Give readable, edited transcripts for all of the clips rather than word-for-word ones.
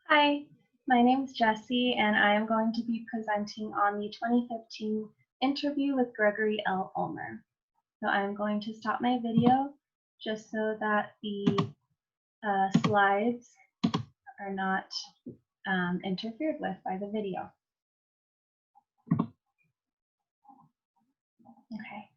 Hi, my name is Jessie, and I am going to be presenting on the 2015 interview with Gregory L. Ulmer. So I'm going to stop my video just so that the slides are not interfered with by the video. Okay,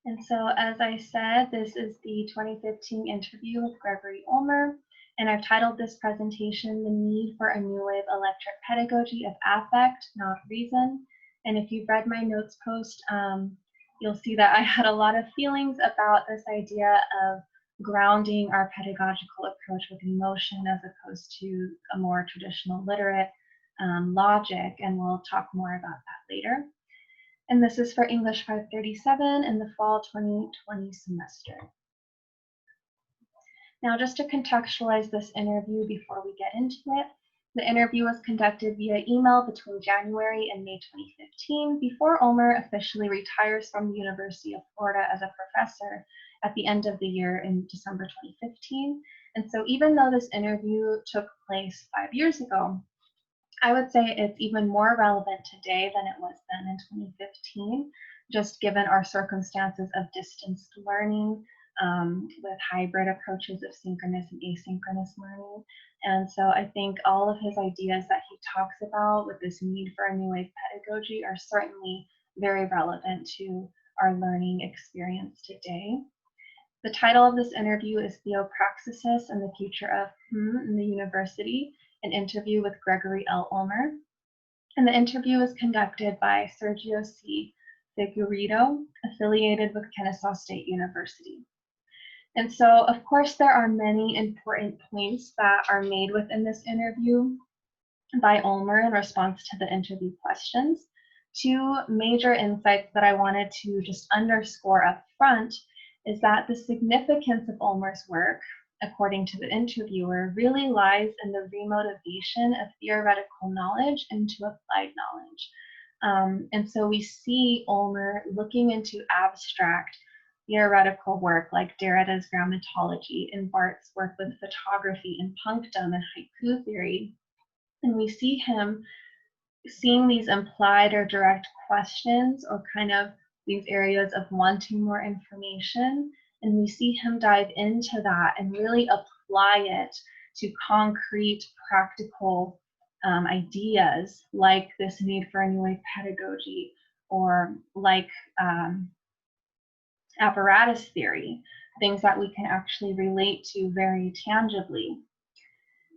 and so as I said, this is the 2015 interview with Gregory Ulmer. And I've titled this presentation, The Need for a New Wave Electric Pedagogy of Affect, Not Reason. And if you've read my notes post, you'll see that I had a lot of feelings about this idea of grounding our pedagogical approach with emotion as opposed to a more traditional literate logic, and we'll talk more about that later. And this is for English 537 in the fall 2020 semester. Now, just to contextualize this interview before we get into it, the interview was conducted via email between January and May 2015 before Ulmer officially retires from the University of Florida as a professor at the end of the year in December 2015. And so even though this interview took place 5 years ago, I would say it's even more relevant today than it was then in 2015, just given our circumstances of distanced learning, with hybrid approaches of synchronous and asynchronous learning. And so I think all of his ideas that he talks about with this need for a new wave pedagogy are certainly very relevant to our learning experience today. The title of this interview is Theopraxis and the Future of in the University, an interview with Gregory L. Ulmer. And the interview was conducted by Sergio C. Figueiredo, affiliated with Kennesaw State University. And so, of course, there are many important points that are made within this interview by Ulmer in response to the interview questions. Two major insights that I wanted to just underscore up front is that the significance of Ulmer's work, according to the interviewer, really lies in the remotivation of theoretical knowledge into applied knowledge. And so we see Ulmer looking into abstract theoretical work like Derrida's grammatology and Barth's work with photography and punctum and haiku theory. And we see him seeing these implied or direct questions or kind of these areas of wanting more information. And we see him dive into that and really apply it to concrete, practical ideas like this need for a new wave pedagogy or like apparatus theory, things that we can actually relate to very tangibly.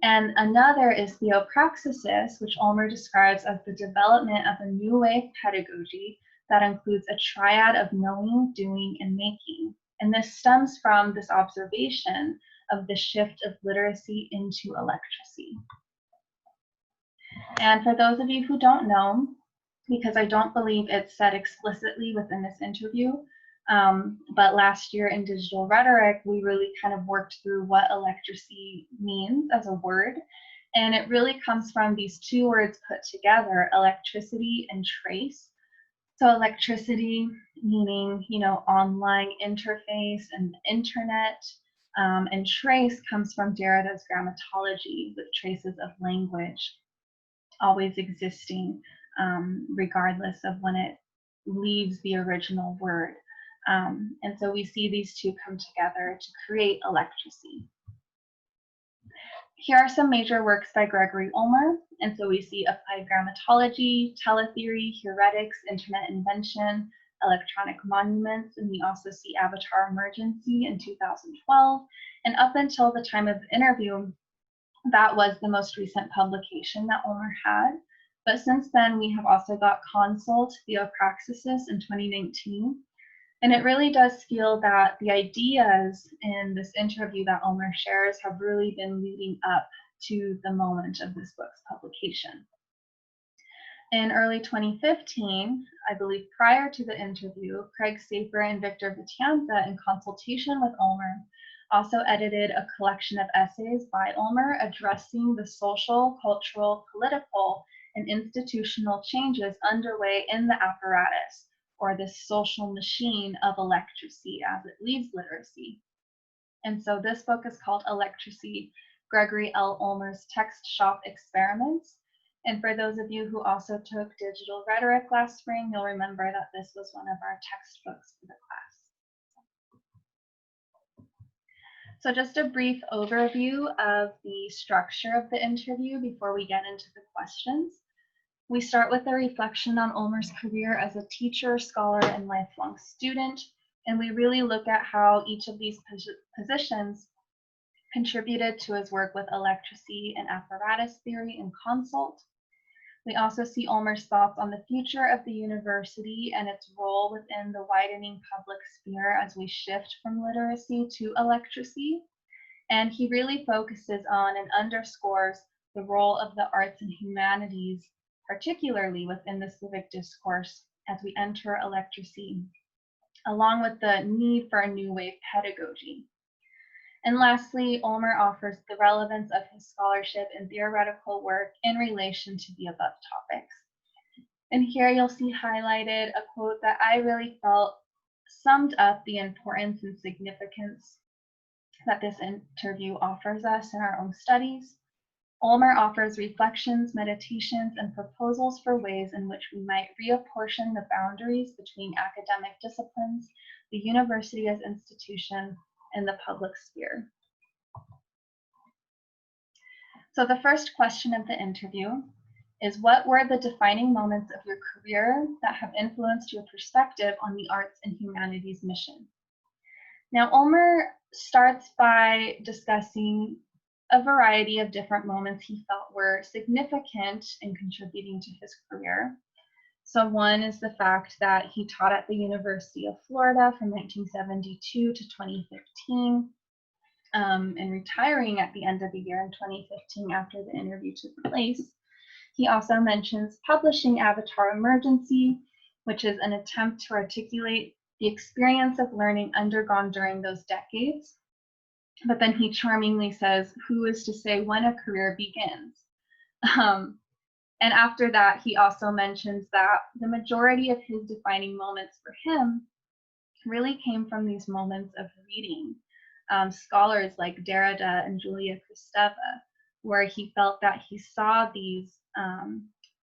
And another is theopraxis, which Ulmer describes as the development of a new wave pedagogy that includes a triad of knowing, doing, and making. And this stems from this observation of the shift of literacy into electracy. And for those of you who don't know, because I don't believe it's said explicitly within this interview, but last year in digital rhetoric, we really kind of worked through what electracy means as a word. And it really comes from these two words put together, electricity and trace. So electricity meaning, online interface and internet, and trace comes from Derrida's grammatology with traces of language always existing, regardless of when it leaves the original word. And so we see these two come together to create electracy. Here are some major works by Gregory Ulmer. And so we see applied grammatology, teletheory, heuretics, internet invention, electronic monuments, and we also see Avatar Emergency in 2012. And up until the time of the interview, that was the most recent publication that Ulmer had. But since then, we have also got Consult, Theopraxis in 2019. And it really does feel that the ideas in this interview that Ulmer shares have really been leading up to the moment of this book's publication. In early 2015, I believe prior to the interview, Craig Saper and Victor Vitanza, in consultation with Ulmer, also edited a collection of essays by Ulmer addressing the social, cultural, political, and institutional changes underway in the apparatus, or this social machine of electracy as it leaves literacy. And so this book is called Electracy, Gregory L. Ulmer's text shop experiments. And for those of you who also took digital rhetoric last spring, you'll remember that this was one of our textbooks for the class. So just a brief overview of the structure of the interview before we get into the questions. We start with a reflection on Ulmer's career as a teacher, scholar, and lifelong student, and we really look at how each of these positions contributed to his work with electricity and apparatus theory and consult. We also see Ulmer's thoughts on the future of the university and its role within the widening public sphere as we shift from literacy to electracy. And he really focuses on and underscores the role of the arts and humanities, particularly within the civic discourse as we enter electracy, along with the need for a new wave pedagogy. And lastly, Ulmer offers the relevance of his scholarship and theoretical work in relation to the above topics. And here you'll see highlighted a quote that I really felt summed up the importance and significance that this interview offers us in our own studies. Ulmer offers reflections, meditations, and proposals for ways in which we might reapportion the boundaries between academic disciplines, the university as institution, and the public sphere. So the first question of the interview is, what were the defining moments of your career that have influenced your perspective on the arts and humanities mission? Now, Ulmer starts by discussing a variety of different moments he felt were significant in contributing to his career. So one is the fact that he taught at the University of Florida from 1972 to 2015, and retiring at the end of the year in 2015 after the interview took place. He also mentions publishing Avatar Emergency, which is an attempt to articulate the experience of learning undergone during those decades. But then he charmingly says, who is to say when a career begins? And after that, he also mentions that the majority of his defining moments for him really came from these moments of reading. Scholars like Derrida and Julia Kristeva, where he felt that he saw these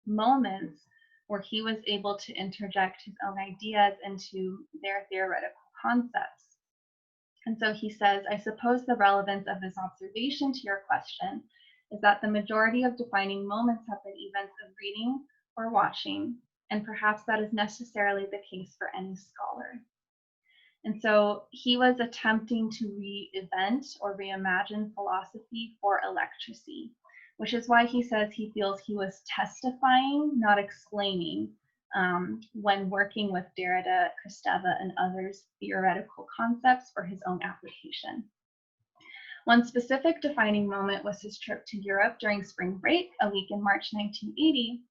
moments where he was able to interject his own ideas into their theoretical concepts. And so he says, I suppose the relevance of this observation to your question is that the majority of defining moments have been events of reading or watching, and perhaps that is necessarily the case for any scholar. And so he was attempting to re-event or reimagine philosophy for electracy, which is why he says he feels he was testifying, not explaining, when working with Derrida, Kristeva, and others' theoretical concepts for his own application. One specific defining moment was his trip to Europe during spring break, a week in March 1980,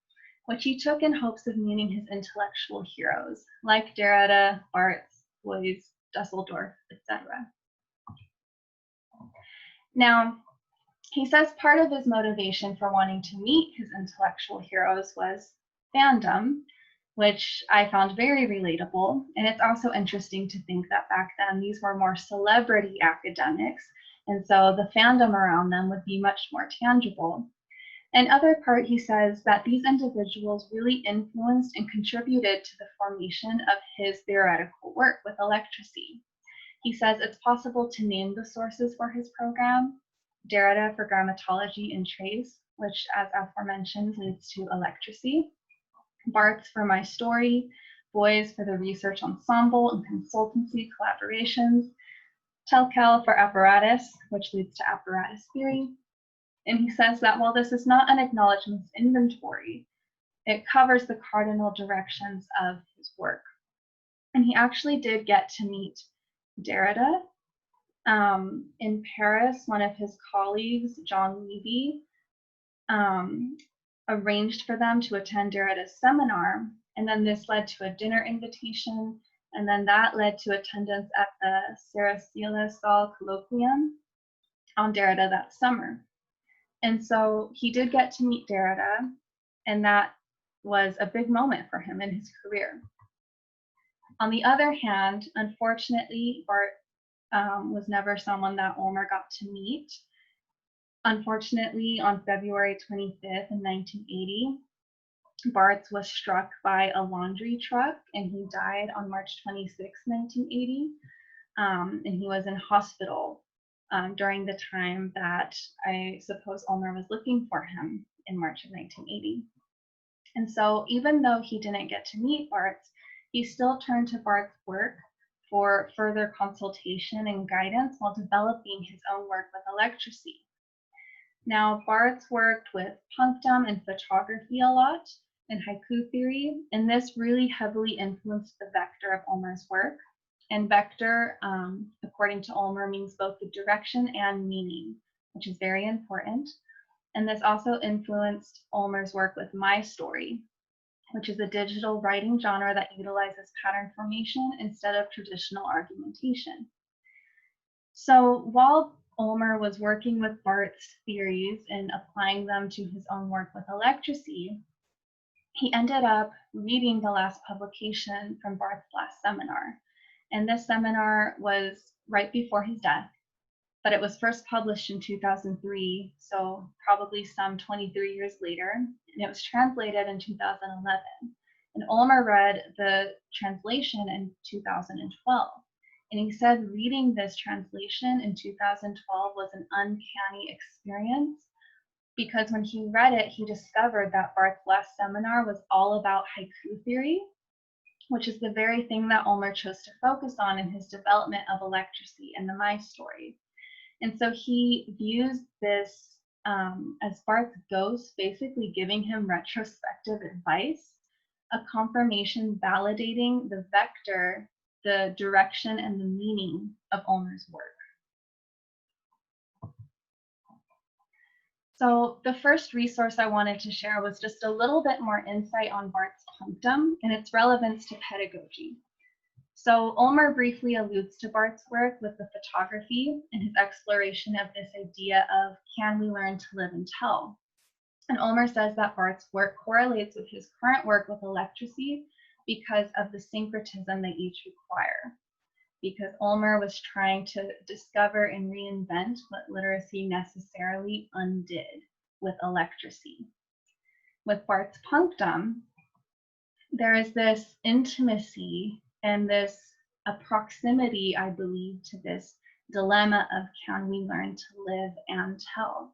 which he took in hopes of meeting his intellectual heroes, like Derrida, Barthes, Boyce, Dusseldorf, etc. Now, he says part of his motivation for wanting to meet his intellectual heroes was fandom, which I found very relatable. And it's also interesting to think that back then these were more celebrity academics, and so the fandom around them would be much more tangible. And other part, he says that these individuals really influenced and contributed to the formation of his theoretical work with electracy. He says it's possible to name the sources for his program: Derrida for grammatology and trace, which, as aforementioned, leads to electracy; Barthes for my story; Boyce for the research ensemble and consultancy collaborations; Telkel for apparatus, which leads to apparatus theory. And he says that while this is not an acknowledgments inventory, it covers the cardinal directions of his work. And he actually did get to meet Derrida. In Paris, one of his colleagues, John Levy, arranged for them to attend Derrida's seminar, and then this led to a dinner invitation, and then that led to attendance at the Sarasiela Saal Colloquium on Derrida that summer. And so he did get to meet Derrida, and that was a big moment for him in his career. On the other hand, unfortunately, Barthes was never someone that Ulmer got to meet. Unfortunately, on February 25th in 1980, Barthes was struck by a laundry truck and he died on March 26, 1980. And he was in hospital during the time that I suppose Ulmer was looking for him in March of 1980. And so even though he didn't get to meet Barthes, he still turned to Barthes' work for further consultation and guidance while developing his own work with electricity. Now, Barthes worked with punctum and photography a lot and haiku theory, and this really heavily influenced the vector of Ulmer's work. And vector, according to Ulmer, means both the direction and meaning, which is very important. And this also influenced Ulmer's work with My Story, which is a digital writing genre that utilizes pattern formation instead of traditional argumentation. So while Ulmer was working with Barthes' theories and applying them to his own work with electricity, he ended up reading the last publication from Barthes' last seminar. And this seminar was right before his death, but it was first published in 2003, so probably some 23 years later, and it was translated in 2011. And Ulmer read the translation in 2012. And he said reading this translation in 2012 was an uncanny experience because when he read it, he discovered that Barthes' last seminar was all about haiku theory, which is the very thing that Ulmer chose to focus on in his development of electricity and the My Story. And so he views this as Barthes' ghost basically giving him retrospective advice, a confirmation validating the vector, the direction, and the meaning of Ulmer's work. So the first resource I wanted to share was just a little bit more insight on Barthes' punctum and its relevance to pedagogy. So Ulmer briefly alludes to Barthes' work with the photography and his exploration of this idea of can we learn to live and tell? And Ulmer says that Barthes' work correlates with his current work with electricity because of the syncretism they each require. Because Ulmer was trying to discover and reinvent what literacy necessarily undid with electricity. With Barthes' punctum, there is this intimacy and this a proximity, I believe, to this dilemma of can we learn to live and tell?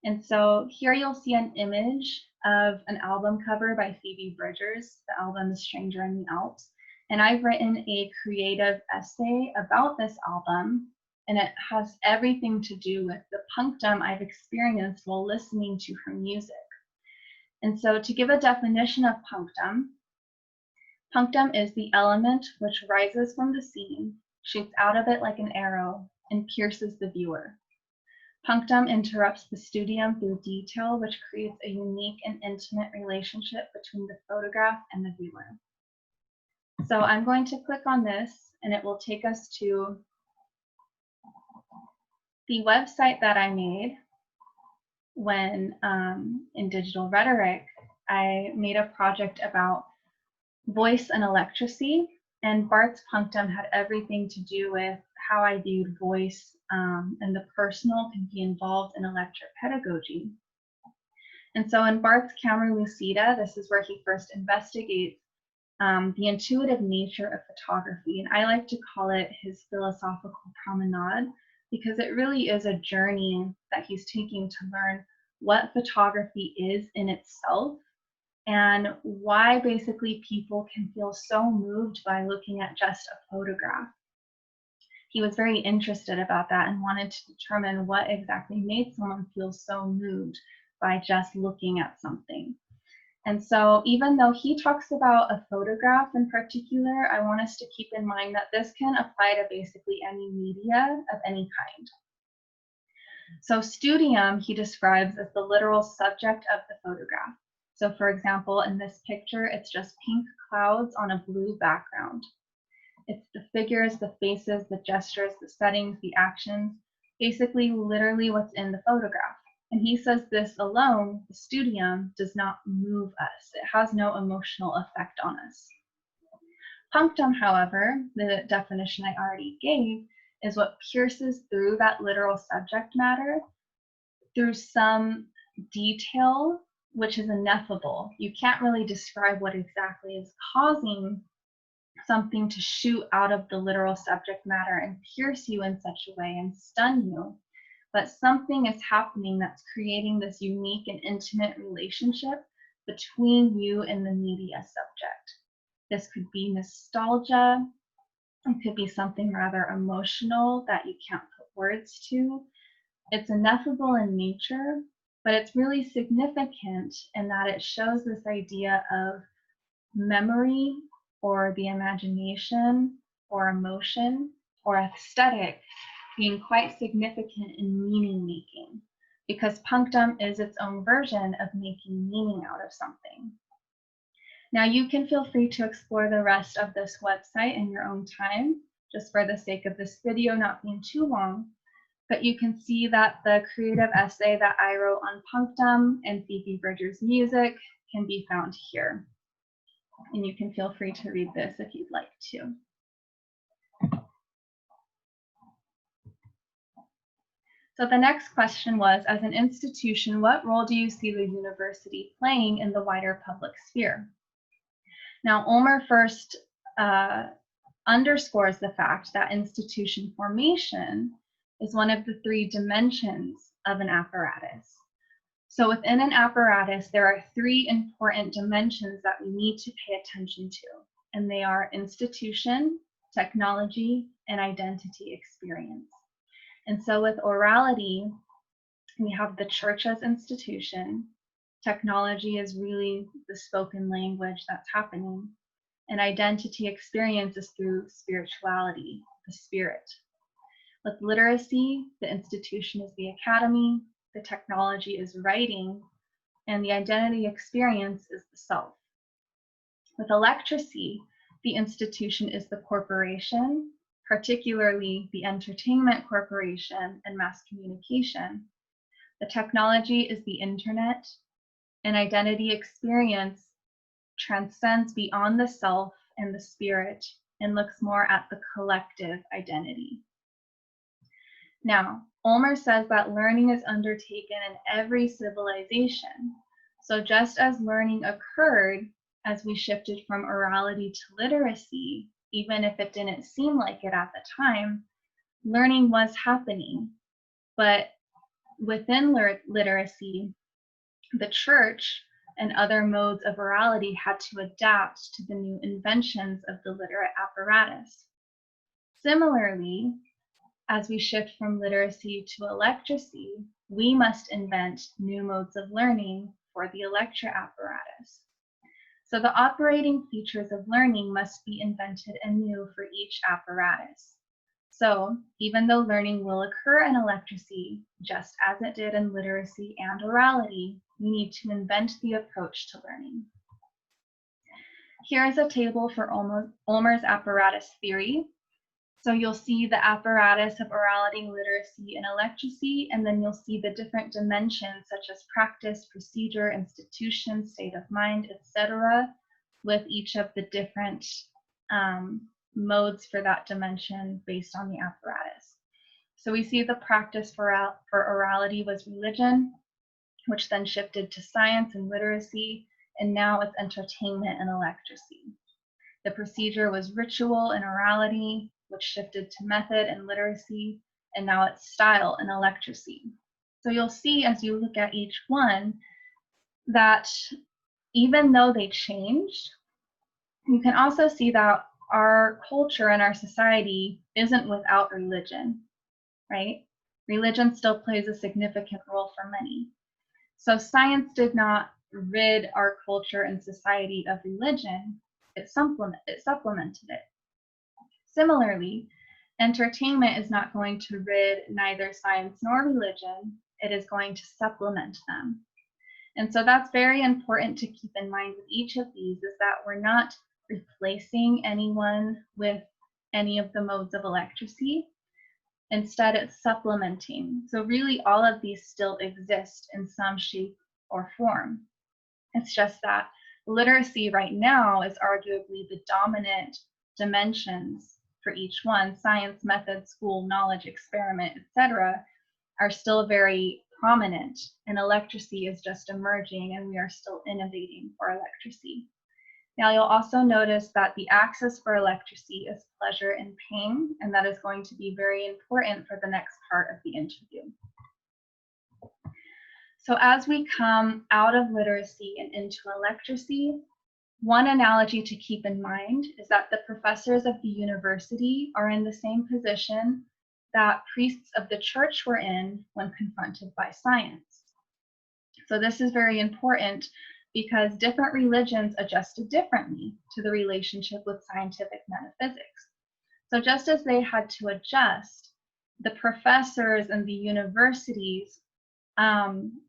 And so here you'll see an image of an album cover by Phoebe Bridgers. The album is Stranger in the Alps. And I've written a creative essay about this album, and it has everything to do with the punctum I've experienced while listening to her music. And so to give a definition of punctum, punctum is the element which rises from the scene, shoots out of it like an arrow, and pierces the viewer. Punctum interrupts the studium through detail, which creates a unique and intimate relationship between the photograph and the viewer. So I'm going to click on this, and it will take us to the website that I made when in Digital Rhetoric, I made a project about voice and electricity, and Barthes' punctum had everything to do with how I viewed voice and the personal can be involved in electric pedagogy. And so in Barthes' Camera Lucida, this is where he first investigates the intuitive nature of photography. And I like to call it his philosophical promenade because it really is a journey that he's taking to learn what photography is in itself and why basically people can feel so moved by looking at just a photograph. He was very interested about that and wanted to determine what exactly made someone feel so moved by just looking at something. And so even though he talks about a photograph in particular, I want us to keep in mind that this can apply to basically any media of any kind. So studium he describes as the literal subject of the photograph. So for example, in this picture, it's just pink clouds on a blue background. It's the figures, the faces, the gestures, the settings, the actions, basically literally what's in the photograph. And he says this alone, the studium, does not move us. It has no emotional effect on us. Punctum, however, the definition I already gave, is what pierces through that literal subject matter through some detail, which is ineffable. You can't really describe what exactly is causing something to shoot out of the literal subject matter and pierce you in such a way and stun you. But something is happening that's creating this unique and intimate relationship between you and the media subject. This could be nostalgia. It could be something rather emotional that you can't put words to. It's ineffable in nature, but it's really significant in that it shows this idea of memory or the imagination or emotion or aesthetic being quite significant in meaning making, because punctum is its own version of making meaning out of something. Now you can feel free to explore the rest of this website in your own time, just for the sake of this video not being too long. But you can see that the creative essay that I wrote on punctum and Phoebe Bridgers' music can be found here. And you can feel free to read this if you'd like to. So the next question was, as an institution, what role do you see the university playing in the wider public sphere? Now, Ulmer first underscores the fact that institution formation is one of the three dimensions of an apparatus. So within an apparatus, there are three important dimensions that we need to pay attention to, and they are institution, technology, and identity experience. And so with orality, we have the church as institution. Technology is really the spoken language that's happening. And identity experience is through spirituality, the spirit. With literacy, the institution is the academy, the technology is writing, and the identity experience is the self. With electricity, the institution is the corporation, particularly the entertainment corporation and mass communication. The technology is the internet, and identity experience transcends beyond the self and the spirit and looks more at the collective identity. Now, Ulmer says that learning is undertaken in every civilization. So just as learning occurred as we shifted from orality to literacy, even if it didn't seem like it at the time, learning was happening. But within literacy, the church and other modes of orality had to adapt to the new inventions of the literate apparatus. Similarly, as we shift from literacy to electricity, we must invent new modes of learning for the electric apparatus. So the operating features of learning must be invented anew for each apparatus. So even though learning will occur in electricity, just as it did in literacy and orality, we need to invent the approach to learning. Here is a table for Ulmer's apparatus theory. So you'll see the apparatus of orality, literacy, and electricity, and then you'll see the different dimensions such as practice, procedure, institution, state of mind, etc., with each of the different modes for that dimension based on the apparatus. So we see the practice for orality was religion, which then shifted to science and literacy, and now it's entertainment and electricity. The procedure was ritual and orality, which shifted to method and literacy, and now it's style and electricity. So you'll see as you look at each one that even though they changed, you can also see that our culture and our society isn't without religion, right? Religion still plays a significant role for many. So science did not rid our culture and society of religion, it supplemented it. Similarly, entertainment is not going to rid neither science nor religion, it is going to supplement them. And so that's very important to keep in mind with each of these, is that we're not replacing anyone with any of the modes of electricity. Instead, it's supplementing. So really all of these still exist in some shape or form. It's just that literacy right now is arguably the dominant dimensions for each one. Science, method, school, knowledge, experiment, etc., are still very prominent, and electracy is just emerging, and we are still innovating for electracy. Now, you'll also notice that the axis for electracy is pleasure and pain, and that is going to be very important for the next part of the interview. So as we come out of literacy and into electracy, one analogy to keep in mind is that the professors of the university are in the same position that priests of the church were in when confronted by science. So this is very important because different religions adjusted differently to the relationship with scientific metaphysics. So just as they had to adjust, the professors and the universities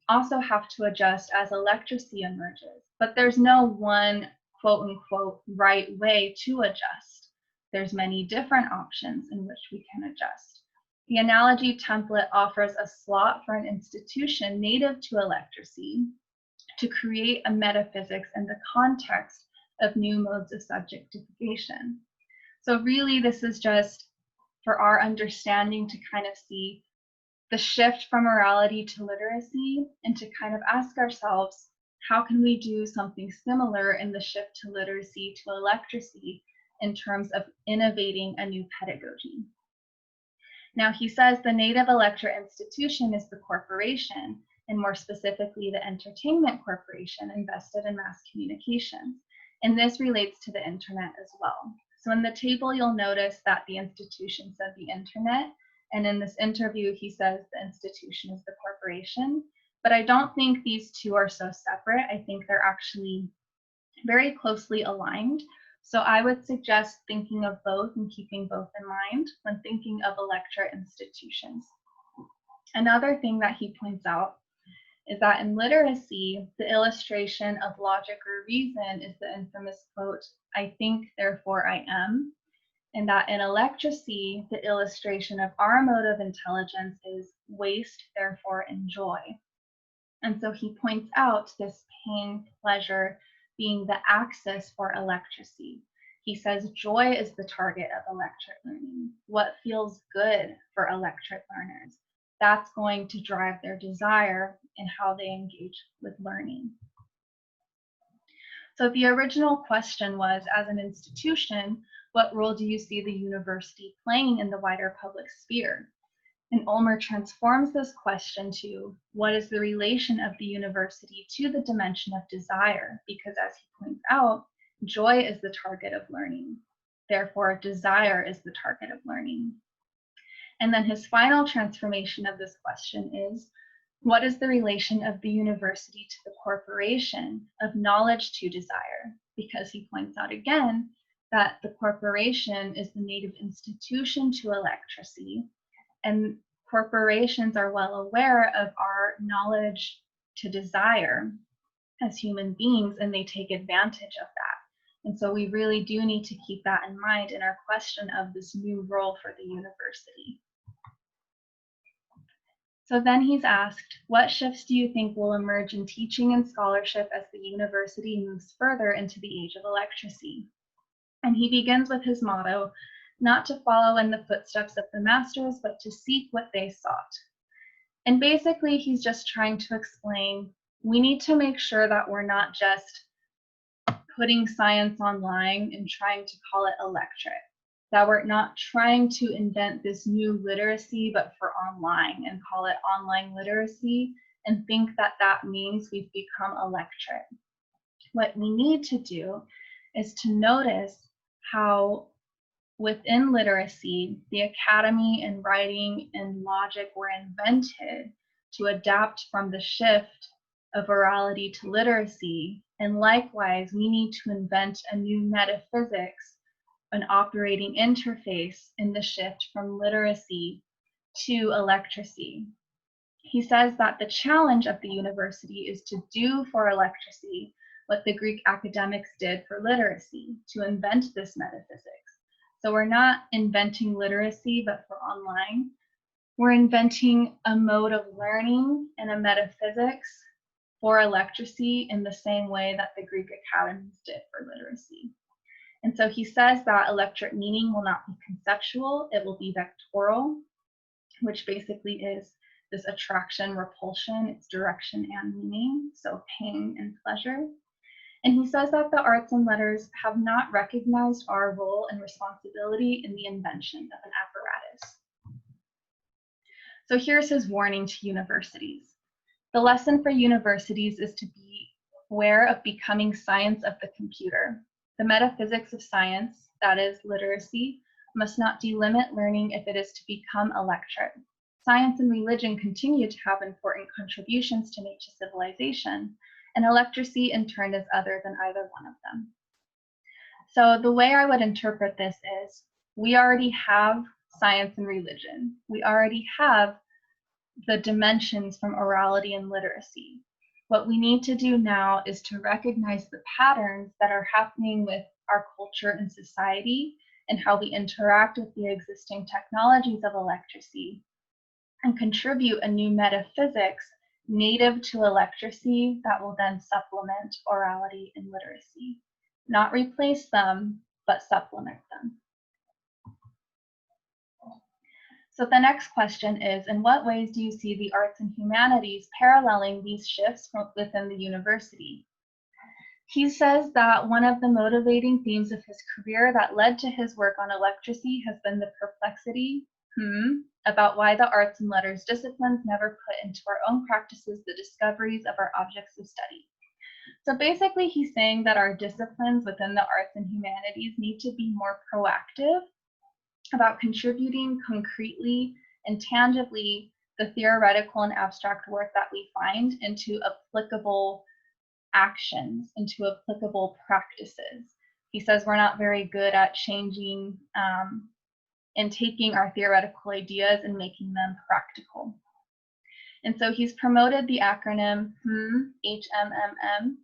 also have to adjust as electracy emerges. But there's no one quote unquote right way to adjust. There's many different options in which we can adjust. The analogy template offers a slot for an institution native to electracy to create a metaphysics in the context of new modes of subjectification. So really, this is just for our understanding to kind of see the shift from morality to literacy and to kind of ask ourselves, how can we do something similar in the shift to literacy to electracy in terms of innovating a new pedagogy? Now, he says the native elector institution is the corporation, and more specifically, the entertainment corporation invested in mass communications. And this relates to the internet as well. So in the table, you'll notice that the institution said the internet, and in this interview, he says the institution is the corporation. But I don't think these two are so separate. I think they're actually very closely aligned. So I would suggest thinking of both and keeping both in mind when thinking of elector institutions. Another thing that he points out is that in literacy, the illustration of logic or reason is the infamous quote, "I think, therefore I am," and that in electracy, the illustration of our mode of intelligence is waste, therefore enjoy. And so he points out this pain, pleasure being the axis for electracy. He says joy is the target of electric learning. What feels good for electric learners? That's going to drive their desire in how they engage with learning. So the original question was, as an institution, what role do you see the university playing in the wider public sphere? And Ulmer transforms this question to, what is the relation of the university to the dimension of desire? Because as he points out, joy is the target of learning. Therefore, desire is the target of learning. And then his final transformation of this question is, what is the relation of the university to the corporation, of knowledge to desire? Because he points out again that the corporation is the native institution to electracy, and corporations are well aware of our knowledge to desire as human beings, and they take advantage of that. And so we really do need to keep that in mind in our question of this new role for the university. So then he's asked, what shifts do you think will emerge in teaching and scholarship as the university moves further into the age of electracy? And he begins with his motto, not to follow in the footsteps of the masters, but to seek what they sought. And basically, he's just trying to explain, we need to make sure that we're not just putting science online and trying to call it electric, that we're not trying to invent this new literacy, but for online and call it online literacy and think that that means we've become electric. What we need to do is to notice how within literacy, the academy and writing and logic were invented to adapt from the shift of orality to literacy. And likewise, we need to invent a new metaphysics, an operating interface in the shift from literacy to electracy. He says that the challenge of the university is to do for electracy what the Greek academics did for literacy, to invent this metaphysics. So we're not inventing literacy, but for online. We're inventing a mode of learning and a metaphysics for electracy in the same way that the Greek academies did for literacy. And so he says that electric meaning will not be conceptual, it will be vectoral, which basically is this attraction, repulsion, its direction and meaning, so pain and pleasure. And he says that the arts and letters have not recognized our role and responsibility in the invention of an apparatus. So here's his warning to universities. The lesson for universities is to be aware of becoming science of the computer. The metaphysics of science, that is literacy, must not delimit learning if it is to become electric. Science and religion continue to have important contributions to make to civilization, and electricity in turn is other than either one of them. So the way I would interpret this is, we already have science and religion. We already have the dimensions from orality and literacy. What we need to do now is to recognize the patterns that are happening with our culture and society and how we interact with the existing technologies of electricity and contribute a new metaphysics native to electricity that will then supplement orality and literacy. Not replace them, but supplement them. So the next question is, in what ways do you see the arts and humanities paralleling these shifts within the university? He says that one of the motivating themes of his career that led to his work on electricity has been the perplexity about why the arts and letters disciplines never put into our own practices the discoveries of our objects of study. So basically he's saying that our disciplines within the arts and humanities need to be more proactive about contributing concretely and tangibly the theoretical and abstract work that we find into applicable actions, into applicable practices. He says we're not very good at changing and taking our theoretical ideas and making them practical. And so he's promoted the acronym HMMM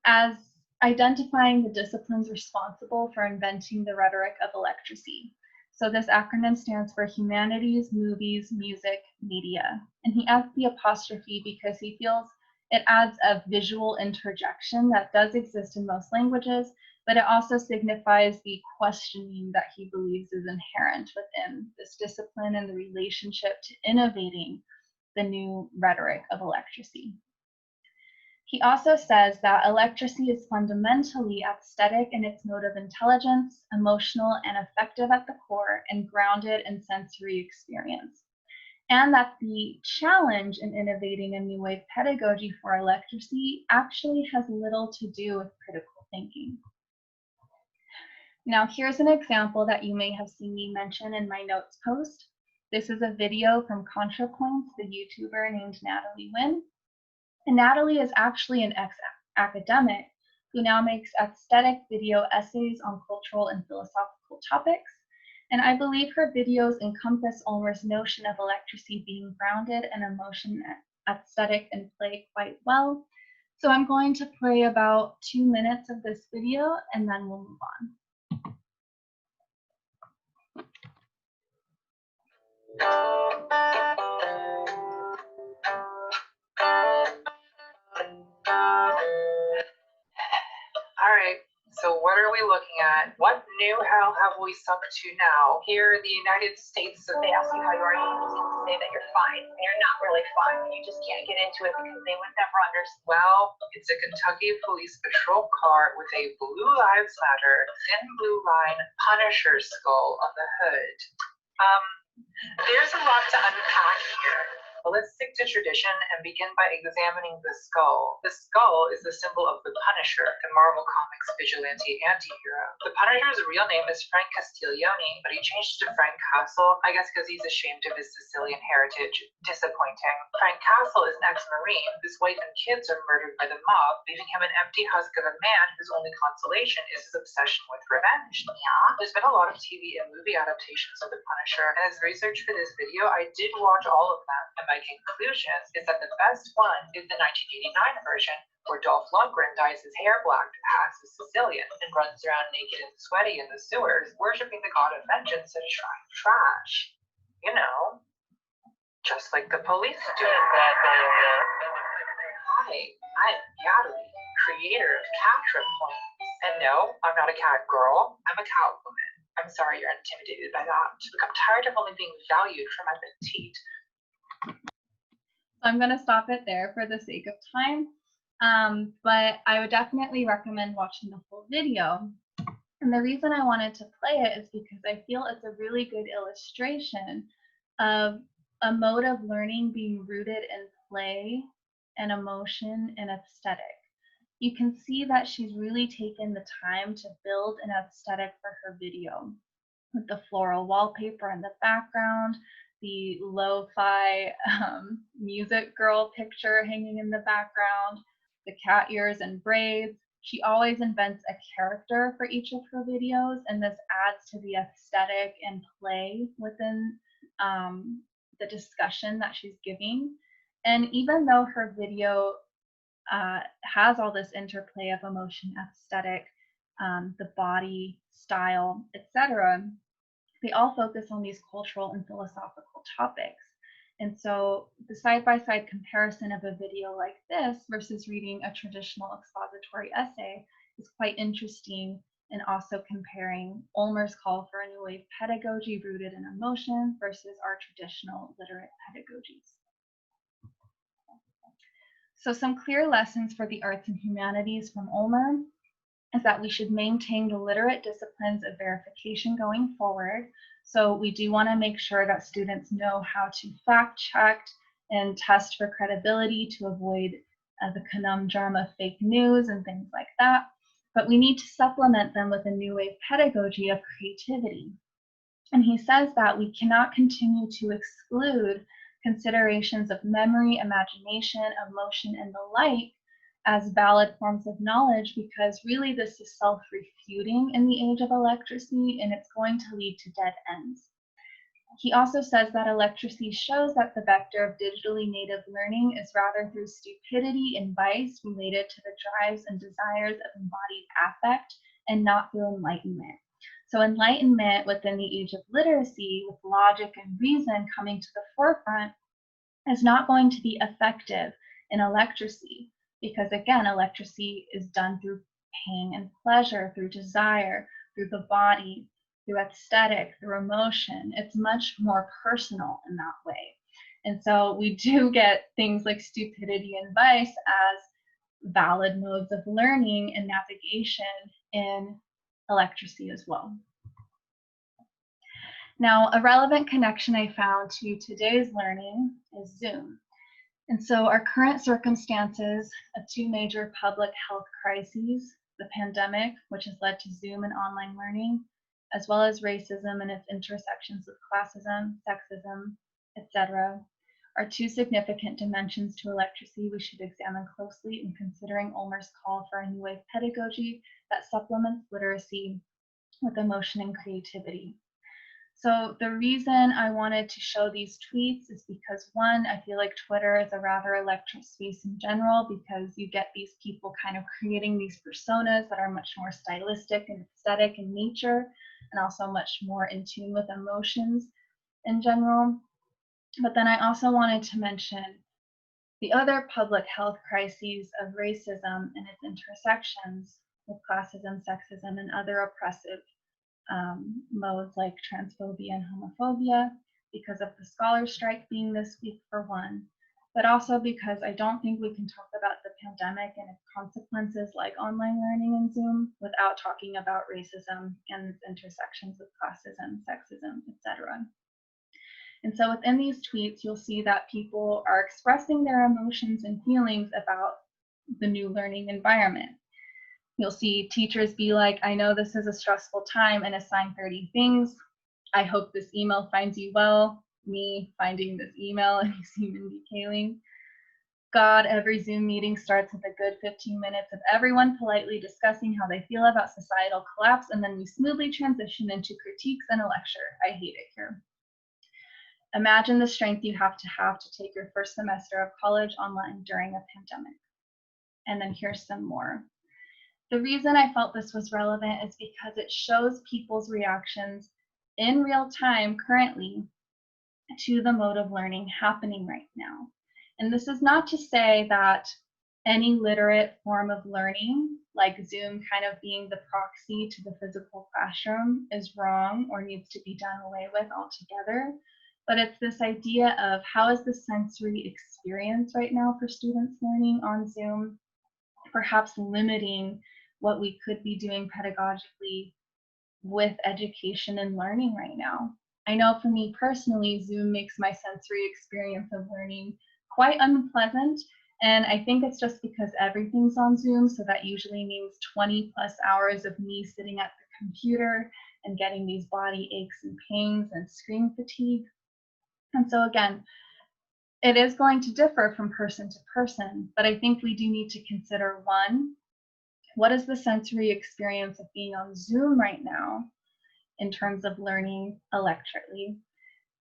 as identifying the disciplines responsible for inventing the rhetoric of electricity. So this acronym stands for Humanities, Movies, Music, Media. And he adds the apostrophe because he feels it adds a visual interjection that does exist in most languages, but it also signifies the questioning that he believes is inherent within this discipline and the relationship to innovating the new rhetoric of electricity. He also says that electricity is fundamentally aesthetic in its mode of intelligence, emotional and affective at the core, and grounded in sensory experience. And that the challenge in innovating a new wave pedagogy for electricity actually has little to do with critical thinking. Now, here's an example that you may have seen me mention in my notes post. This is a video from ContraPoints, the YouTuber named Natalie Wynn. And Natalie is actually an ex-academic who now makes aesthetic video essays on cultural and philosophical topics. And I believe her videos encompass Ulmer's notion of electricity being grounded in emotion, aesthetic, and play quite well. So I'm going to play about 2 minutes of this video and then we'll move on. All right, so what are we looking at? What new hell have we sunk to now? Here in the United States, So they ask you how you are, you just have to say that you're fine. And you're not really fine. You just can't get into it because they would never understand. well, it's a Kentucky police patrol car with a Blue Lives Matter thin blue line Punisher skull on the hood. There's a lot to unpack here. But let's stick to tradition and begin by examining the skull. The skull is the symbol of the Punisher, the Marvel Comics vigilante anti-hero. The Punisher's real name is Frank Castiglione, but he changed it to Frank Castle, I guess because he's ashamed of his Sicilian heritage. Disappointing. Frank Castle is an ex-Marine whose wife and kids are murdered by the mob, leaving him an empty husk of a man whose only consolation is his obsession with revenge. Yeah, there's been a lot of TV and movie adaptations of the Punisher, and as research for this video, I did watch all of them. And my conclusion is that the best one is the 1989 version, where Dolph Lundgren dyes his hair black to pass as Sicilian and runs around naked and sweaty in the sewers, worshipping the god of vengeance and shrine trash. You know, just like the police do. Hi, I'm Natalie, creator of CatReport. And no, I'm not a cat girl, I'm a cat woman. I'm sorry you're intimidated by that. Look, I'm tired of only being valued for my petite, So I'm going to stop it there for the sake of time. But I would definitely recommend watching the full video. And the reason I wanted to play it is because I feel it's a really good illustration of a mode of learning being rooted in play and emotion and aesthetic. You can see that she's really taken the time to build an aesthetic for her video, with the floral wallpaper in the background, the lo-fi music girl picture hanging in the background, the cat ears and braids. She always invents a character for each of her videos, and this adds to the aesthetic and play within the discussion that she's giving. And even though her video has all this interplay of emotion, aesthetic, the body, style, etc., they all focus on these cultural and philosophical topics. And so the side-by-side comparison of a video like this versus reading a traditional expository essay is quite interesting, and also comparing Ulmer's call for a new wave pedagogy rooted in emotion versus our traditional literate pedagogies. So some clear lessons for the arts and humanities from Ulmer is that we should maintain the literate disciplines of verification going forward. So we do want to make sure that students know how to fact check and test for credibility to avoid the conundrum of fake news and things like that. But we need to supplement them with a new wave pedagogy of creativity. And he says that we cannot continue to exclude considerations of memory, imagination, emotion, and the like as valid forms of knowledge, because really this is self-refuting in the age of electracy, and it's going to lead to dead ends. He also says that electracy shows that the vector of digitally native learning is rather through stupidity and vice related to the drives and desires of embodied affect, and not through enlightenment. So enlightenment within the age of literacy, with logic and reason coming to the forefront, is not going to be effective in electracy, because again, electracy is done through pain and pleasure, through desire, through the body, through aesthetic, through emotion. It's much more personal in that way. And so we do get things like stupidity and vice as valid modes of learning and navigation in electracy as well. Now, a relevant connection I found to today's learning is Zoom. And so our current circumstances of two major public health crises, the pandemic, which has led to Zoom and online learning, as well as racism and its intersections with classism, sexism, etc., are two significant dimensions to electracy we should examine closely in considering Ulmer's call for a new wave pedagogy that supplements literacy with emotion and creativity. So the reason I wanted to show these tweets is because, one, I feel like Twitter is a rather electric space in general, because you get these people kind of creating these personas that are much more stylistic and aesthetic in nature, and also much more in tune with emotions in general. But then I also wanted to mention the other public health crises of racism and its intersections with classism, sexism, and other oppressive modes like transphobia and homophobia, because of the scholar strike being this week for one, but also because I don't think we can talk about the pandemic and its consequences like online learning and Zoom without talking about racism and its intersections with classism, sexism, etc. And so within these tweets, you'll see that people are expressing their emotions and feelings about the new learning environment. You'll see teachers be like, I know this is a stressful time, and assign 30 things. I hope this email finds you well. Me finding this email and you see Mindy Kaling. God, every Zoom meeting starts with a good 15 minutes of everyone politely discussing how they feel about societal collapse, and then we smoothly transition into critiques and a lecture. I hate it here. Imagine the strength you have to take your first semester of college online during a pandemic. And then here's some more. The reason I felt this was relevant is because it shows people's reactions in real time currently to the mode of learning happening right now. And this is not to say that any literate form of learning, like Zoom kind of being the proxy to the physical classroom, is wrong or needs to be done away with altogether. but it's this idea of how is the sensory experience right now for students learning on Zoom, perhaps limiting what we could be doing pedagogically with education and learning right now. I know for me personally, Zoom makes my sensory experience of learning quite unpleasant. And I think it's just because everything's on Zoom. So that usually means 20 plus hours of me sitting at the computer and getting these body aches and pains and screen fatigue. And so again, it is going to differ from person to person, but I think we do need to consider, one, what is the sensory experience of being on Zoom right now in terms of learning electrically?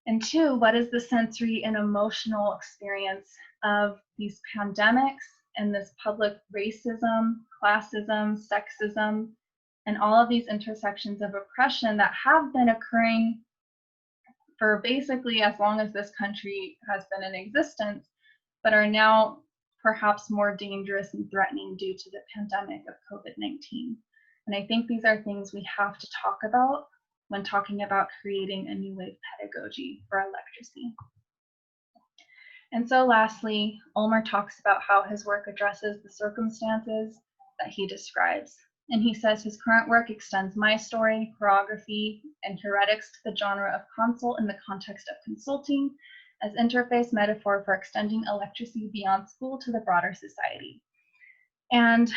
And two, what is the sensory and emotional experience of these pandemics and this public racism, classism, sexism, and all of these intersections of oppression that have been occurring for basically as long as this country has been in existence, but are now perhaps more dangerous and threatening due to the pandemic of COVID-19. And I think these are things we have to talk about when talking about creating a new wave pedagogy for electricity. And so lastly, Ulmer talks about how his work addresses the circumstances that he describes. And he says his current work extends my story, choreography, and heuretics to the genre of consult in the context of consulting as interface metaphor for extending electricity beyond school to the broader society. And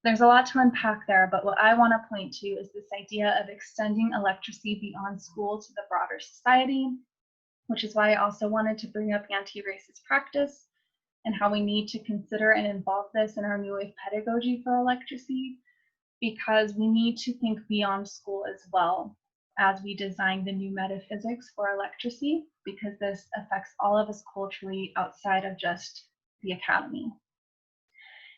there's a lot to unpack there, but what I want to point to is this idea of extending electricity beyond school to the broader society, which is why I also wanted to bring up anti-racist practice and how we need to consider and involve this in our new wave pedagogy for electricity, because we need to think beyond school as well as we design the new metaphysics for electricity, because this affects all of us culturally outside of just the academy.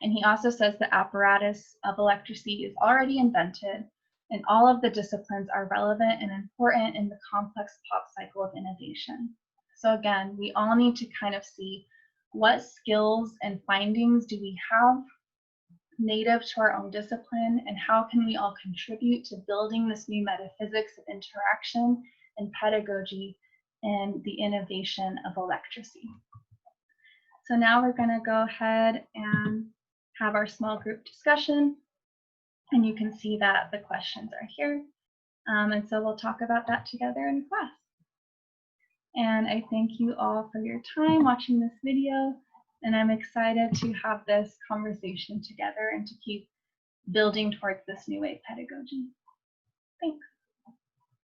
And he also says the apparatus of electricity is already invented, and all of the disciplines are relevant and important in the complex pop cycle of innovation. So again, we all need to kind of see what skills and findings do we have native to our own discipline, and how can we all contribute to building this new metaphysics of interaction and pedagogy and the innovation of electricity. So now we're going to go ahead and have our small group discussion, and you can see that the questions are here. And so we'll talk about that together in class. And I thank you all for your time watching this video, and I'm excited to have this conversation together and to keep building towards this new wave pedagogy. Thanks.